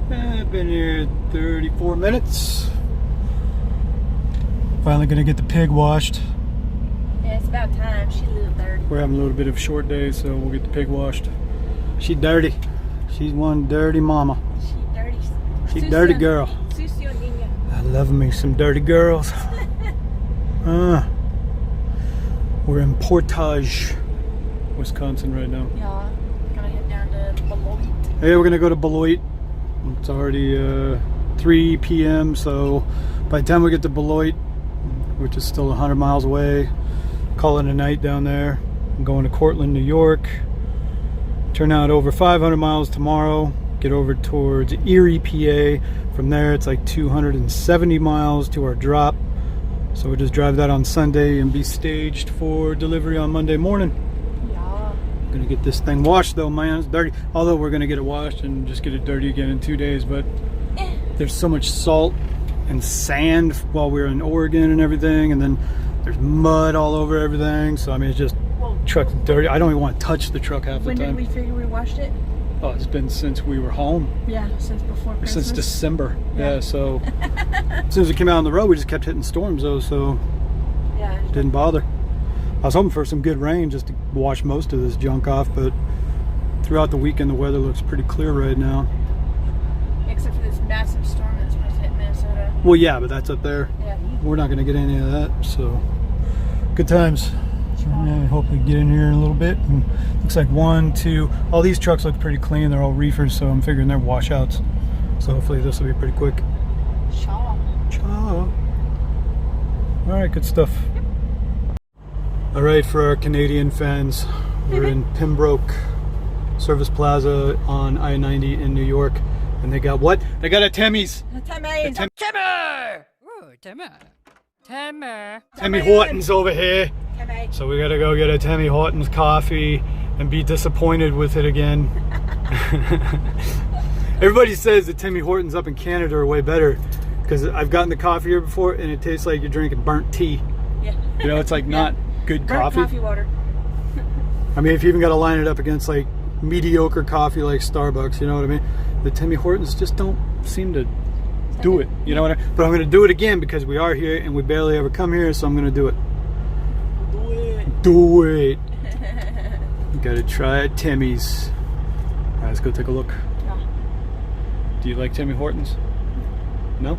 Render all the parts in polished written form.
I've been here 34 minutes. Finally gonna get the pig washed. Yeah, it's about time. She's a little dirty. We're having a little bit of a short day, so we'll get the pig washed. She's dirty. She's one dirty mama. She's dirty. She's a dirty girl. Sucio niña. I love me some dirty girls. We're in Portage, Wisconsin right now. Yeah, gonna head down to Beloit. Hey, we're gonna go to Beloit. It's already 3 p.m. So by the time we get to Beloit, which is still 100 miles away, call it a night down there. I'm going to Cortland, New York. Turn out over 500 miles tomorrow. Get over towards Erie, PA. From there, it's like 270 miles to our drop. So we'll just drive that on Sunday and be staged for delivery on Monday morning. Yeah. I'm gonna get this thing washed though, man. It's dirty. Although we're gonna get it washed and just get it dirty again in 2 days. But there's so much salt and sand while we're in Oregon and everything, and then there's mud all over everything. So I mean, it's just truck's dirty. I don't even want to touch the truck half the time. When did we figure we washed it? Oh, it's been since we were home. Yeah, since before Christmas. Since December. Yeah, so as soon as we came out on the road, we just kept hitting storms though, so yeah, didn't bother. I was hoping for some good rain just to wash most of this junk off, but throughout the weekend the weather looks pretty clear right now. except for this massive storm that's supposed to hit Minnesota. Well, yeah, but that's up there. Yeah. We're not going to get any of that, so good times. Yeah, hopefully get in here in a little bit. And looks like 1, 2, all these trucks look pretty clean. They're all reefers, so I'm figuring they're washouts. So hopefully this will be pretty quick. Shaw. Ciao. All right, good stuff. All right, for our Canadian fans, we're in Pembroke Service Plaza on I-90 in New York, and they got what? They got a Temmie's. Timmy Hortons over here. So we gotta go get a Timmy Hortons coffee and be disappointed with it again. Everybody says that Timmy Hortons up in Canada are way better, because I've gotten the coffee here before and it tastes like you're drinking burnt tea. Yeah. You know, it's like not good Burnt coffee. water. I mean, if you even got to line it up against like mediocre coffee like Starbucks, you know what I mean? The Timmy Hortons just don't seem to do it. You know what I mean? But I'm going to do it again because we are here and we barely ever come here, so I'm going to do it. Do it. Gotta try it, Timmy's. All right, let's go take a look. Yeah. Do you like Timmy Hortons? No?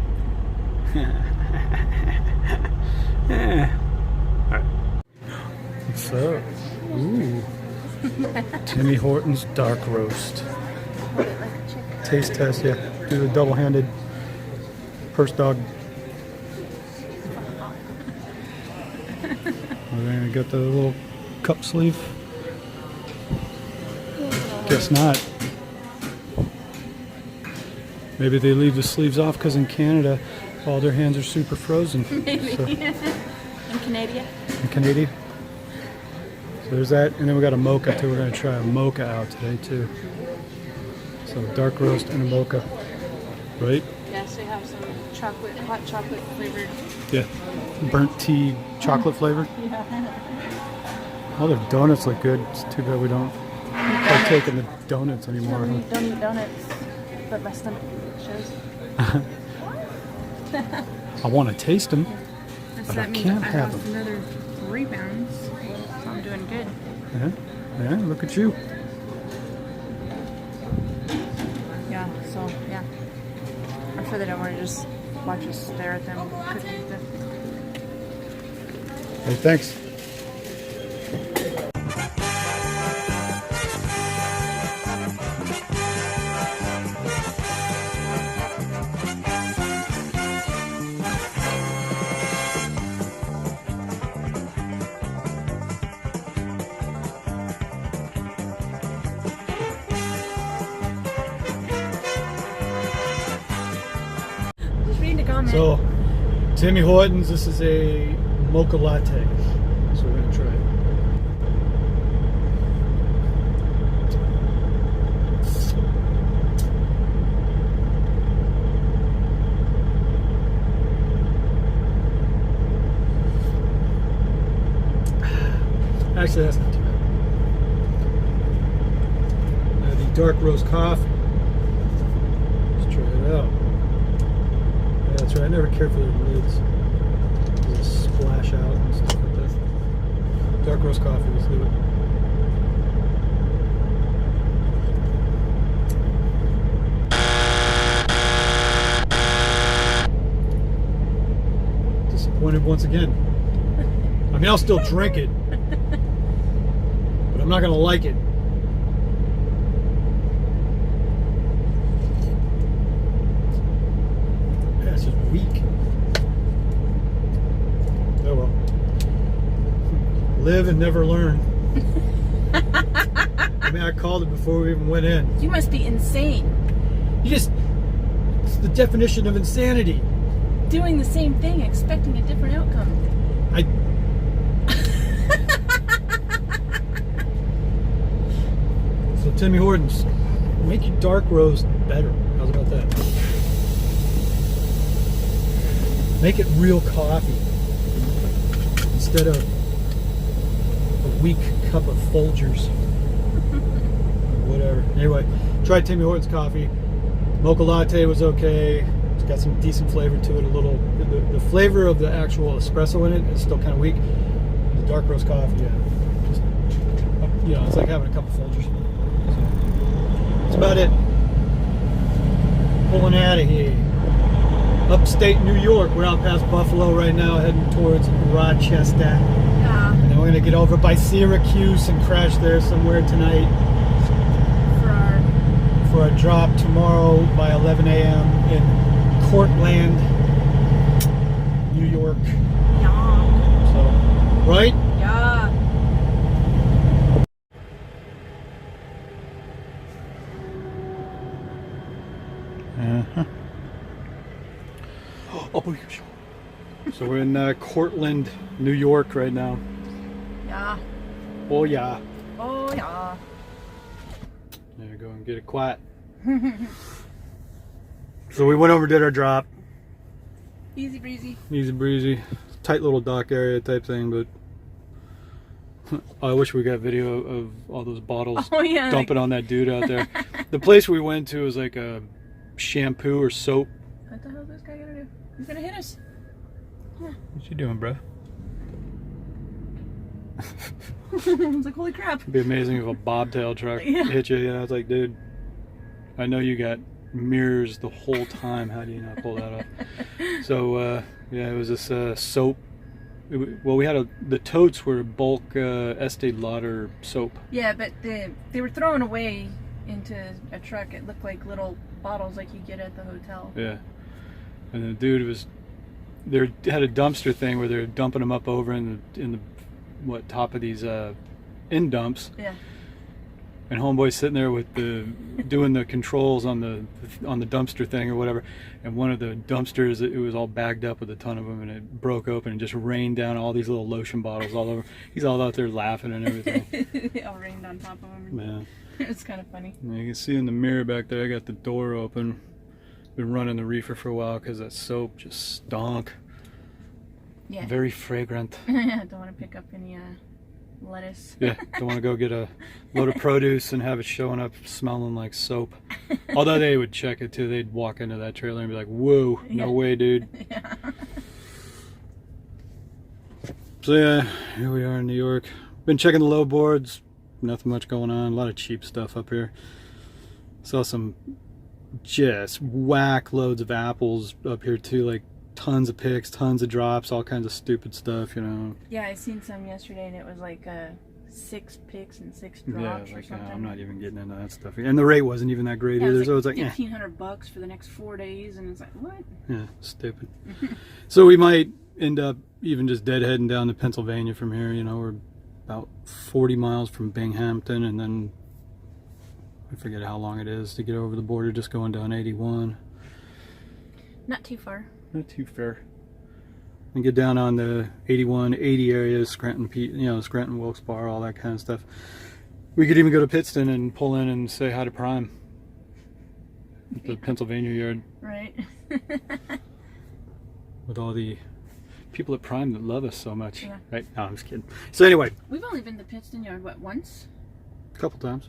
Yeah. All right. What's up? Ooh. Timmy Hortons dark roast. Hold it like a chick. Taste test, yeah. Do the double-handed purse dog. And then we got the little cup sleeve. Guess not. Maybe they leave the sleeves off because in Canada, all their hands are super frozen. Maybe. So, In Canada. in Canada. So there's that, and then we got a mocha too. We're gonna try a mocha out today too. So dark roast and a mocha, right? Yeah, so you have some chocolate, hot chocolate flavored. Yeah, burnt tea, chocolate flavored. Yeah. All their donuts look good. It's too bad we don't partake in the donuts anymore. Don't eat donuts, but my stomach shows. I want to taste them, So but I that means can't I have lost them. another 3 pounds, so I'm doing good. Yeah, yeah. Look at you. Yeah, so yeah. I'm sure they don't want to just watch us stare at them cooking stuff. Hey, thanks. Just reading the comments. So, Timmy Hortons, this is a mocha latte. So we're gonna try it. Actually, that's not too bad. The dark roast coffee. Let's try it out. Yeah, that's right. I never cared for the lids. They splash out and stuff like that. Dark roast coffee. Let's do it. Disappointed once again. I mean, I'll still drink it, but I'm not gonna like it. Yeah, it's just weak. Oh well. Live and never learn. I mean, I called it before we even went in. You must be insane. It's the definition of insanity. Doing the same thing, expecting a different outcome. So Timmy Hortons, make your dark roast better. How's about that? Make it real coffee instead of a weak cup of Folgers. Whatever. Anyway, tried Timmy Hortons coffee. Mocha latte was okay. It's got some decent flavor to it. A little, the flavor of the actual espresso in it is still kind of weak. The dark roast coffee, yeah, just, you know, it's like having a cup of Folgers. So, that's about it. Pulling out of here. Upstate New York. We're out past Buffalo right now, heading towards Rochester. Yeah. And then we're gonna get over by Syracuse and crash there somewhere tonight for our drop tomorrow by 11 a.m. in Cortland, New York. Yeah. So, right? Yeah. Uh-huh. Oh, so we're in Cortland, New York right now. Yeah. Oh yeah. Oh yeah. There, go and get it quiet. So we went over, did our drop. Easy breezy. Easy breezy. Tight little dock area type thing, but I wish we got video of all those bottles dumping on that dude out there. The place we went to was like a shampoo or soap. What the hell is this guy gonna do? He's gonna hit us. Yeah. What you doing, bro? I was like, holy crap. It'd be amazing if a bobtail truck Yeah. hit you. You know, it's like, dude, I know you got mirrors the whole time. How do you not pull that off? So, yeah, it was this soap. Well, we had the totes were bulk Estee Lauder soap. Yeah, but they were thrown away into a truck. It looked like little bottles like you get at the hotel. Yeah. And the dude had a dumpster thing where they're dumping them up over in the top of these in dumps. Yeah. And homeboy's sitting there with doing the controls on the dumpster thing or whatever, and one of the dumpsters, it was all bagged up with a ton of them, and it broke open and just rained down all these little lotion bottles all over. He's all out there laughing and everything. They all rained on top of him. Yeah. It was kind of funny. And you can see in the mirror back there, I got the door open. Been running the reefer for a while because that soap just stunk. Yeah. Very fragrant. Don't want to pick up any lettuce. Yeah, don't want to go get a load of produce and have it showing up smelling like soap. Although they would check it too. They'd walk into that trailer and be like, whoa, no way, dude. Yeah. So yeah, here we are in New York. Been checking the low boards. Nothing much going on. A lot of cheap stuff up here. Saw some just whack loads of apples up here too, like tons of picks, tons of drops, all kinds of stupid stuff, you know. Yeah, I seen some yesterday and it was like 6 picks and 6 drops or something. I'm not even getting into that stuff. And the rate wasn't even that great yeah, either. It was like so it's like $1,500 for the next 4 days, and it's like, what? Yeah, stupid. So we might end up even just deadheading down to Pennsylvania from here. You know, we're about 40 miles from Binghamton, and then I forget how long it is to get over the border, just going down 81. Not too far. Not too far. And get down on the 81, 80 areas, Scranton, Scranton, Wilkes-Barre, all that kind of stuff. We could even go to Pittston and pull in and say hi to Prime at the Pennsylvania yard. Right. With all the people at Prime that love us so much. Yeah. Right? No, I'm just kidding. So anyway. We've only been to Pittston yard, what, once? A couple times.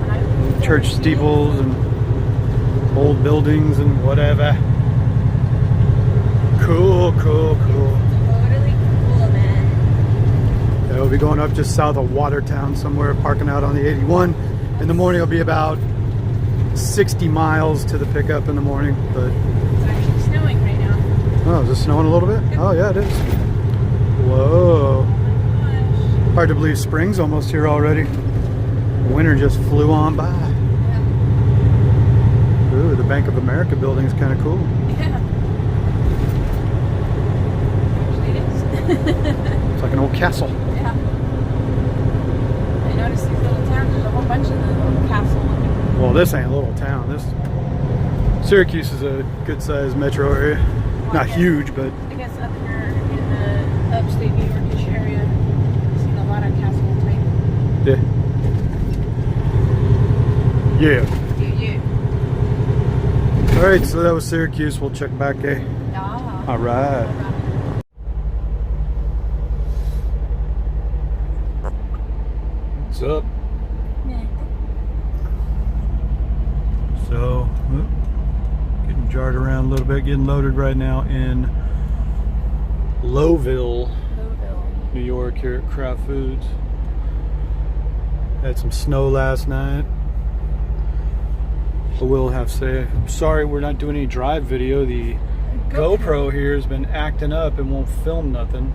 church steeples and old buildings and whatever. Cool, cool, cool. Totally cool, man. Yeah, we'll be going up just south of Watertown somewhere, parking out on the 81. In the morning, it'll be about 60 miles to the pickup in the morning. But It's actually snowing right now. oh, is it snowing a little bit? Oh yeah, it is. Whoa. Gosh. Hard to believe spring's almost here already. Winter just flew on by. Yeah. Ooh, the Bank of America building is kind of cool. Yeah. Actually, it is. It's like an old castle. Yeah. I noticed these little towns, there's a whole bunch of the little castle. Well, this ain't a little town. This Syracuse is a good-sized metro area. Not huge, but I guess up here in the upstate New Yorkish area, I've seen a lot of castle type. yeah. Yeah. Yeah. All right, so that was Syracuse. We'll check back, eh? Yeah. All right. What's up? Yeah. So, getting jarred around a little bit, getting loaded right now in Lowville, New York, here at Kraft Foods. Had some snow last night. I will have to say, I'm sorry we're not doing any drive video. The GoPro here has been acting up and won't film nothing.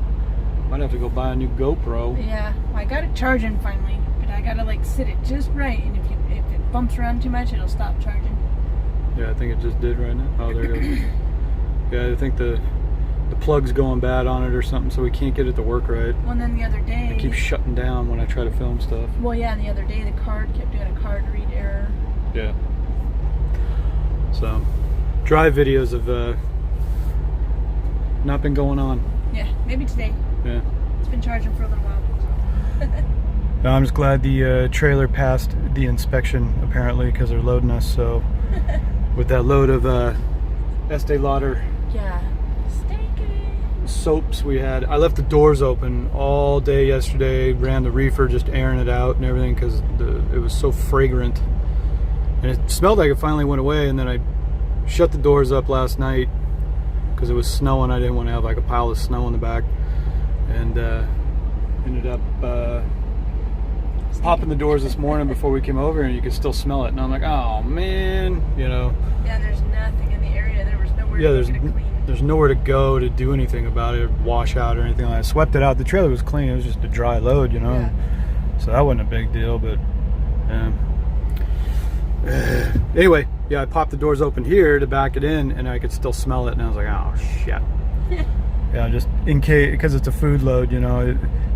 Might have to go buy a new GoPro. Yeah, well, I got it charging finally, but I gotta like sit it just right, and if it bumps around too much, it'll stop charging. Yeah, I think it just did right now. Oh, there it goes. Yeah, I think the plug's going bad on it or something, so we can't get it to work right. Well, and then the other day... It keeps shutting down when I try to film stuff. Well, yeah, and the other day the card kept doing a card read error. Yeah. So, drive videos have not been going on. Yeah, maybe today. Yeah. It's been charging for a little while. So. No, I'm just glad the trailer passed the inspection, apparently, because they're loading us. So, with that load of Estee Lauder Yeah. soaps we had, I left the doors open all day yesterday, ran the reefer, just airing it out and everything, because it was so fragrant. And it smelled like it finally went away, and then I shut the doors up last night because it was snowing. I didn't want to have like a pile of snow in the back, and ended up popping the doors this morning before we came over, and you could still smell it. And I'm like, oh man, you know. Yeah, there's nothing in the area. There was nowhere Yeah, to get it clean. there's nowhere to go to do anything about it, wash out or anything like that. I swept it out. The trailer was clean. It was just a dry load, you know. Yeah. So that wasn't a big deal, but anyway, yeah, I popped the doors open here to back it in, and I could still smell it, and I was like, oh shit. Yeah, just in case, because it's a food load, you know,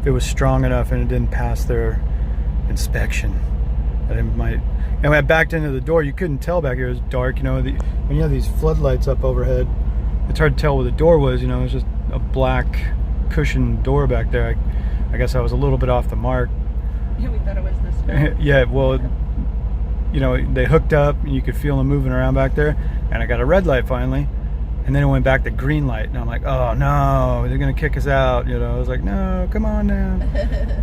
if it was strong enough and it didn't pass their inspection, that it might. And when I backed into the door, you couldn't tell back here. It was dark, you know. When you have these floodlights up overhead, it's hard to tell where the door was, you know. It was just a black cushioned door back there. I guess I was a little bit off the mark. Yeah, we thought it was this way. Yeah, well, you know, they hooked up and you could feel them moving around back there, and I got a red light finally, and then it went back to green light, and I'm like, oh no, they're gonna kick us out, you know. I was like, no, come on now.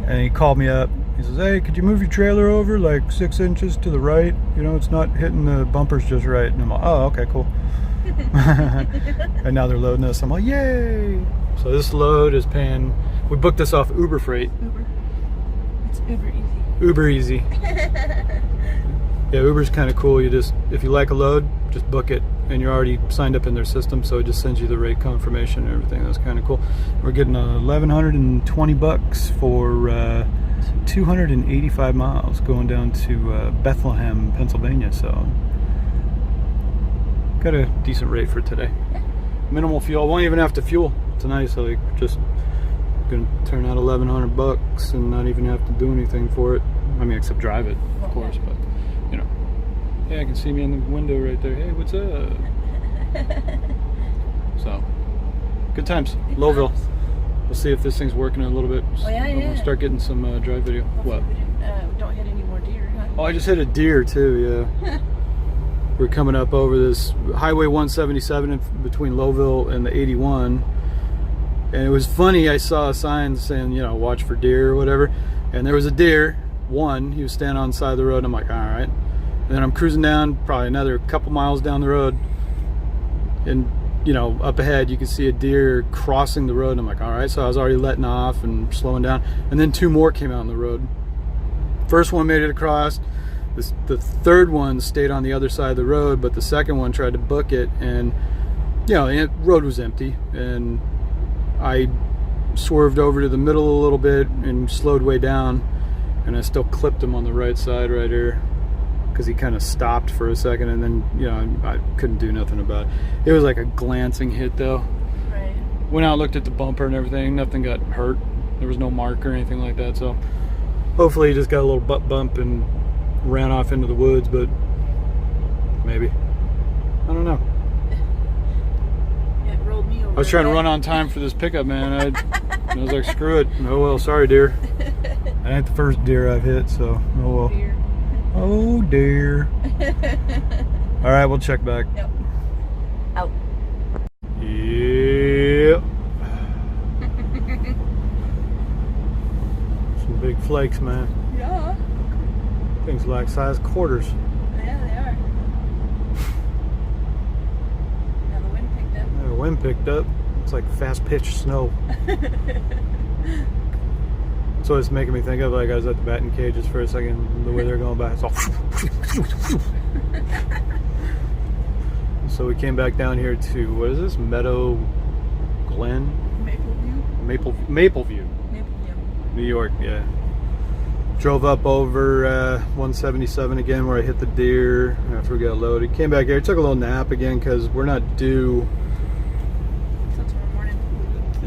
And he called me up. He says, hey, could you move your trailer over like 6 inches to the right? You know, it's not hitting the bumpers just right. And I'm like, oh, okay, cool. And now they're loading us. I'm like, yay. So this load is paying, we booked this off Uber Freight. Uber. It's Uber easy. Uber easy. Yeah, Uber's kind of cool. You just, if you like a load, just book it, and you're already signed up in their system, so it just sends you the rate confirmation and everything. That's kind of cool. We're getting $1,120 for 285 miles going down to Bethlehem, Pennsylvania. So got a decent rate for today. Yeah. Minimal fuel. Won't even have to fuel tonight, so like just gonna turn out $1,100 and not even have to do anything for it. I mean, except drive it, of course, but you know. Yeah, I can see me in the window right there. Hey, what's up? So, good times. Lowville. We'll see if this thing's working a little bit. Oh, yeah, We'll yeah. start getting some drive video. Hopefully What? we don't hit any more deer, huh? Oh, I just hit a deer too, yeah. We're coming up over this Highway 177 between Lowville and the 81. And it was funny, I saw a sign saying, you know, watch for deer or whatever. And there was a deer, one, he was standing on the side of the road, and I'm like, all right. And then I'm cruising down probably another couple miles down the road, and you know, up ahead you can see a deer crossing the road, and I'm like, all right. So I was already letting off and slowing down, and then 2 more came out on the road. First one made it across. The third one stayed on the other side of the road, but the second one tried to book it, and you know, the road was empty, and I swerved over to the middle a little bit and slowed way down, and I still clipped him on the right side right here, because he kind of stopped for a second, and then, you know, I couldn't do nothing about it. It was like a glancing hit though. Right. Went out, looked at the bumper and everything, nothing got hurt. There was no mark or anything like that, so hopefully he just got a little butt bump and ran off into the woods, but maybe. I don't know. It rolled me over. I was trying to run on time for this pickup, man. I was like, screw it. Oh well, sorry dear. That ain't the first deer I've hit, so oh well. Deer. Oh dear. All right, we'll check back. Yep. Out. Yep. Some big flakes, man. Yeah. Things like size quarters. Yeah, they are. Now the wind picked up. Yeah, the wind picked up. It's like fast pitch snow. So it's making me think of, like, I was at the batting cages for a second, the way they're going by. It's all so we came back down here to, what is this? Meadow Glen? Mapleview. Mapleview. Mapleview. New York, yeah. Drove up over 177 again, where I hit the deer after we got loaded. Came back here, took a little nap again because we're not due Tomorrow morning.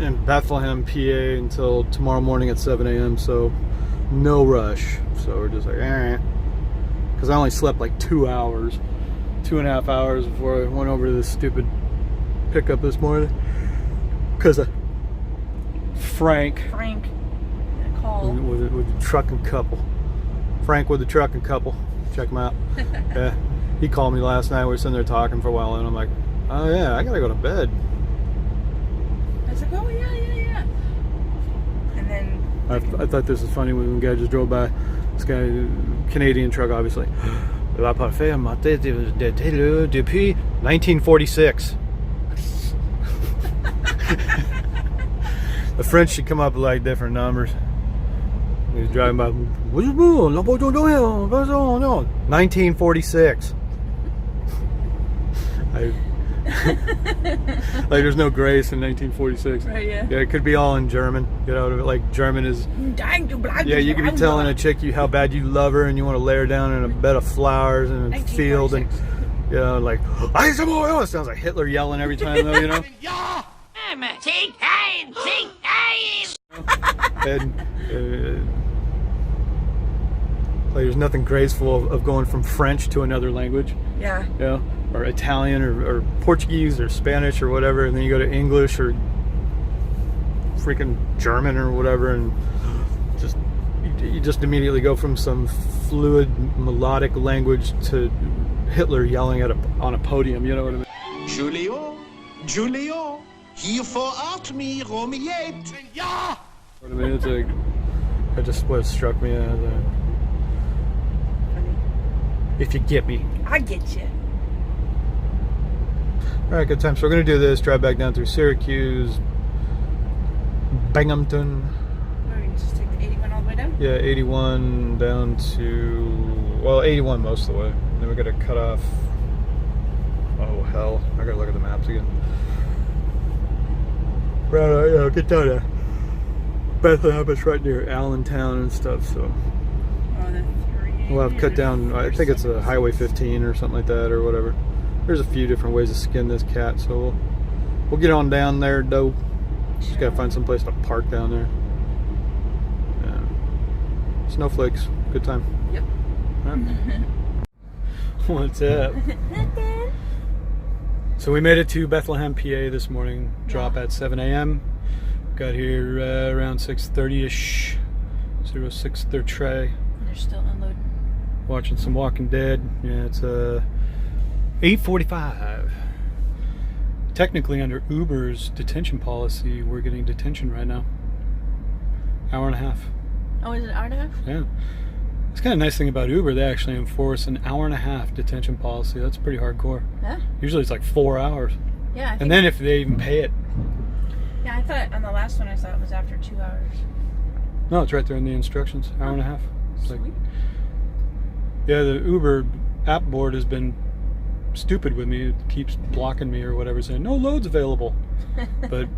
in Bethlehem, PA until tomorrow morning at 7 a.m. So no rush. So we're just like, because I only slept like 2 hours, 2.5 hours before I went over to this stupid pickup this morning. Because of Frank. Call. With the trucking couple. Frank with the trucking couple. Check him out. Yeah. He called me last night. We were sitting there talking for a while, and I'm like, oh yeah, I gotta go to bed. I was like, oh yeah. And then I thought this was funny when the guy just drove by. This guy, Canadian truck, obviously. La parfait maté depuis 1946. The French should come up with like different numbers. He was driving by. 1946. Like there's no grace in 1946. Right, yeah. Yeah, it could be all in German. Get out of it. Like German is. Yeah, you could be telling a chick how bad you love her and you want to lay her down in a bed of flowers in a field, and you know, like it sounds like Hitler yelling every time though, you know. And like there's nothing graceful of going from French to another language. Yeah. You know, or Italian or Portuguese or Spanish or whatever, and then you go to English or freaking German or whatever, and you just immediately go from some fluid melodic language to Hitler yelling on a podium. You know what I mean? Julio, hier vor Ort me, Romiet. Ja! What I mean, it's like, that just what struck me as a, if you get me. I get you. All right, good time. So we're gonna do this. Drive back down through Syracuse, Binghamton. We're gonna just take the 81 all the way down? Yeah, 81 down to 81 most of the way. And then we gotta cut off. Oh hell! I gotta look at the maps again. Right, yeah, get down there. Bethlehem is right near Allentown and stuff, so Oh, the 3. we'll have cut down. I think it's a Highway 15 or something like that, or whatever. There's a few different ways to skin this cat, so we'll get on down there, though. Just gotta find some place to park down there. Yeah. Snowflakes, good time. Yep. Right. What's up? So we made it to Bethlehem, PA this morning. Drop at 7 a.m. Got here around 6:30ish. 06 their tray. They're still unloading. Watching some Walking Dead. Yeah, it's 8:45. Technically, under Uber's detention policy, we're getting detention right now. Hour and a half. Oh, is it an hour and a half? Yeah. It's kind of nice thing about Uber. They actually enforce an 1.5-hour detention policy. That's pretty hardcore. Yeah. Usually it's like 4 hours. Yeah. I think, And then if they even pay it. yeah, I thought on the last one I saw it was after 2 hours. No, it's right there in the instructions. 1.5 hours. It's like, Sweet. yeah, the Uber app board has been stupid with me. It keeps blocking me or whatever, saying no loads available. But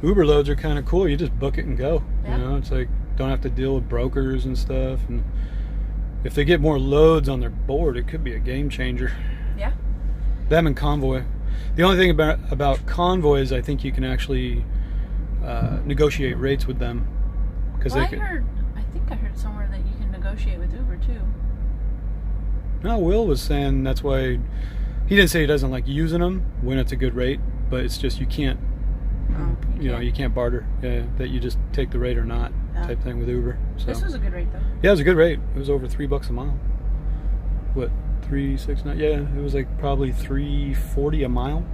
Uber loads are kind of cool. You just book it and go. Yeah. You know, it's like don't have to deal with brokers and stuff. And if they get more loads on their board, it could be a game changer. Yeah. Them and Convoy. The only thing about Convoy is I think you can actually negotiate rates with them. Because Well, I think I heard somewhere that you can negotiate with Uber too. No, Will was saying that's why he didn't say he doesn't like using them when it's a good rate, but it's just you can't, Oh, you know, you can't barter. Yeah, that you just take the rate or not type thing with Uber. So This was a good rate though. yeah, it was a good rate. It was over $3 a mile. What, 369? Yeah, it was like probably $340 a mile.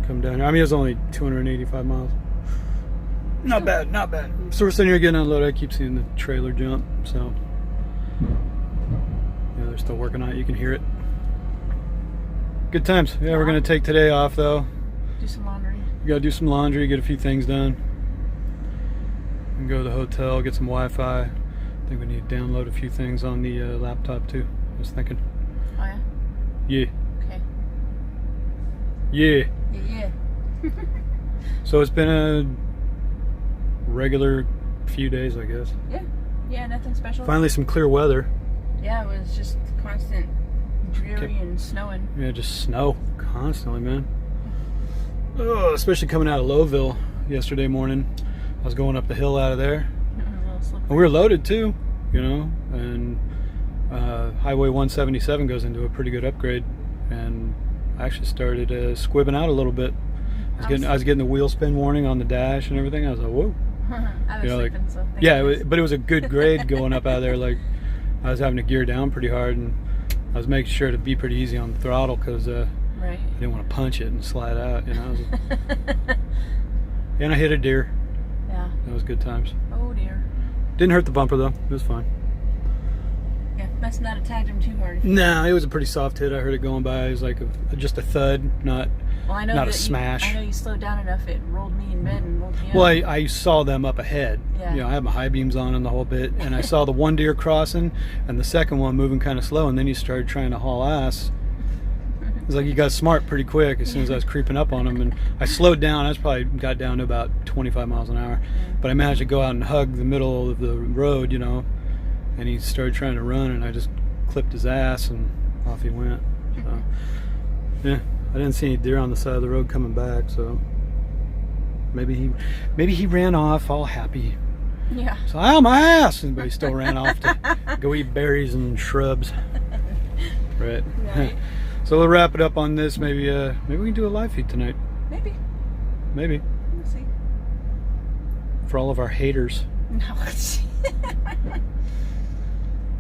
Come down here. I mean, it was only 285 miles. Not bad, not bad. So we're sitting here getting unloaded. I keep seeing the trailer jump, so yeah, they're still working on it. You can hear it. Good times. Yeah, we're gonna take today off though. Do some laundry. We gotta do some laundry, get a few things done, and go to the hotel, get some Wi-Fi. I think we need to download a few things on the laptop too. I was thinking. Oh yeah. Yeah. Okay. Yeah. Yeah. So it's been a regular few days, I guess. Yeah. Yeah. Nothing special. Finally, some clear weather. Yeah, it was just constant dreary and snowing. Yeah, just snow constantly, man. Oh, especially coming out of Lowville yesterday morning. I was going up the hill out of there. A little slippery. And we were loaded too, you know, and Highway 177 goes into a pretty good upgrade, and I actually started squibbing out a little bit. I was getting the wheel spin warning on the dash and everything. I was like, whoa. I was You know, like, sleeping, so thank yeah, goodness. but it was a good grade going up out of there. Like, I was having to gear down pretty hard, and I was making sure to be pretty easy on the throttle because Right. I didn't want to punch it and slide out, you know. And I hit a deer. Yeah. That was good times. Oh dear. Didn't hurt the bumper though. It was fine. Yeah, must not have tagged him too hard. No, it was a pretty soft hit. I heard it going by. It was like just a thud, not Well, I know not a that smash. I know you slowed down enough. It rolled me in bed and woke me up. Well, I saw them up ahead. Yeah. You know, I had my high beams on and the whole bit, and I saw the one deer crossing and the second one moving kind of slow, and then he started trying to haul ass. It was like he got smart pretty quick as soon as I was creeping up on him, and I slowed down. I was probably got down to about 25 miles an hour, but I managed to go out and hug the middle of the road, you know, and he started trying to run, and I just clipped his ass, and off he went. So, yeah, I didn't see any deer on the side of the road coming back, so maybe he ran off all happy. Yeah. So, ow, my ass! But he still ran off to go eat berries and shrubs. Right. Right. So we'll wrap it up on this. Maybe we can do a live feed tonight. Maybe. Maybe. We'll see. For all of our haters. No, let's see.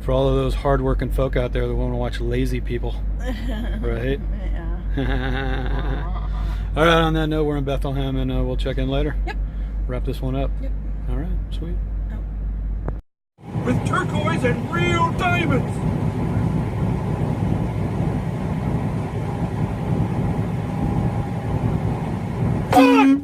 For all of those hard-working folk out there that want to watch lazy people. Right? Yeah. All right, on that note, we're in Bethlehem, and we'll check in later. Yep. Wrap this one up. Yep. All right, sweet. With turquoise and real diamonds. Fuck!